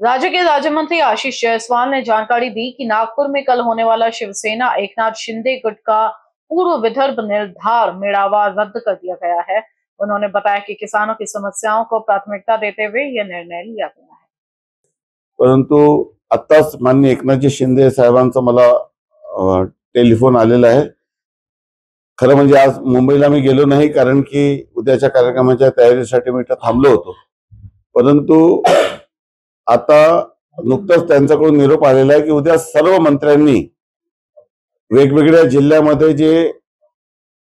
राज्य के राज्य मंत्री आशीष जायसवाल ने जानकारी दी कि नागपुर में कल होने वाला शिवसेना एकनाथ शिंदे गुट का पूर्व विदर्भ निर्धार मेळावा रद्द कर दिया गया है। उन्होंने बताया कि किसानों की समस्याओं को प्राथमिकता देते हुए यह निर्णय लिया गया है। परंतु आत्ताच माननीय एकनाथजी शिंदे साहेबांचा मला टेलिफोन आलेला आहे। खरं म्हणजे आज मुंबईला मी गेलो नाही, कारण की उद्याच्या कार्यक्रमाच्या तयारीसाठी मी थांबलो होतो। परंतु आता नुकतंच त्यांच्याकडून निरोप आलेला आहे की उद्या सर्व मंत्र्यांनी वेगवेगळ्या जिल्ह्यामध्ये जे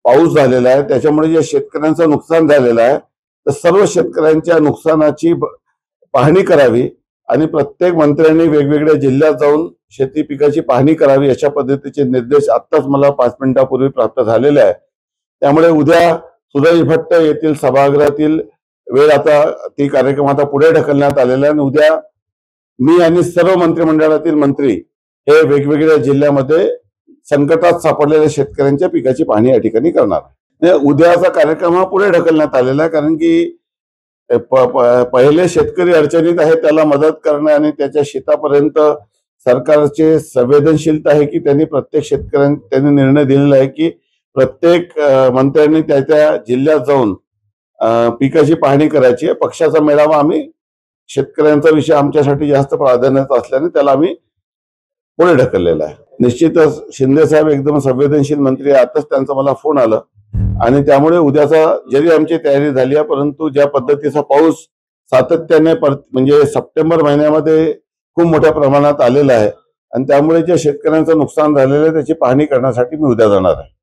पाऊस झालेला आहे त्याच्यामुळे जे शेतकऱ्यांचं नुकसान झालेलं आहे, तर सर्व शेतकऱ्यांच्या नुकसानाची पाहणी करावी आणि प्रत्येक मंत्र्यांनी वेगवेगळ्या जिल्ह्यात जाऊन शेती पिकाची पाहणी करावी, अशा पद्धतीचे निर्देश आत्ताच मला 5 मिनिटांपूर्वी प्राप्त झालेले आहे। त्यामुळे उद्या सुरज भट्ट येथील सभागृहातील वेळ आता ती कार्यक्रम आता पुढे ढकलण्यात आलेला आहे आणि उद्या मी आणि सर्व मंत्रिमंडळातील मंत्री हे वेगवेगळ्या जिल्ह्यामध्ये संकटात सापडलेल्या शेतकऱ्यांच्या पिकाची पाहणी या ठिकाणी करणार आहे। उद्याचा कार्यक्रम हा पुढे ढकलण्यात आलेला आहे, कारण की पहिले शेतकरी अडचणीत आहे त्याला मदत करणे आणि त्याच्या शेतापर्यंत सरकारचे संवेदनशीलता आहे की त्यांनी प्रत्येक त्यांनी निर्णय दिलेला आहे की प्रत्येक मंत्र्यांनी त्या जिल्ह्यात जाऊन पिकाची पाहणी करायची आहे। पक्षाचा मेळावा आम्ही शेतकऱ्यांचा विषय आमच्यासाठी जास्त प्राधान्याचा असल्याने त्याला आम्ही पुढे ढकललेला आहे। निश्चितच शिंदे साहेब एकदम संवेदनशील मंत्री आहे। आताच त्यांचा मला फोन आला आणि त्यामुळे उद्याचा जरी आमची तयारी झाली आहे, परंतु ज्या पद्धतीचा पाऊस सातत्याने म्हणजे सप्टेंबर महिन्यामध्ये खूप मोठ्या प्रमाणात आलेला आहे आणि त्यामुळे जे शेतकऱ्यांचं नुकसान झालेलं आहे त्याची पाहणी करण्यासाठी मी उद्या जाणार आहे।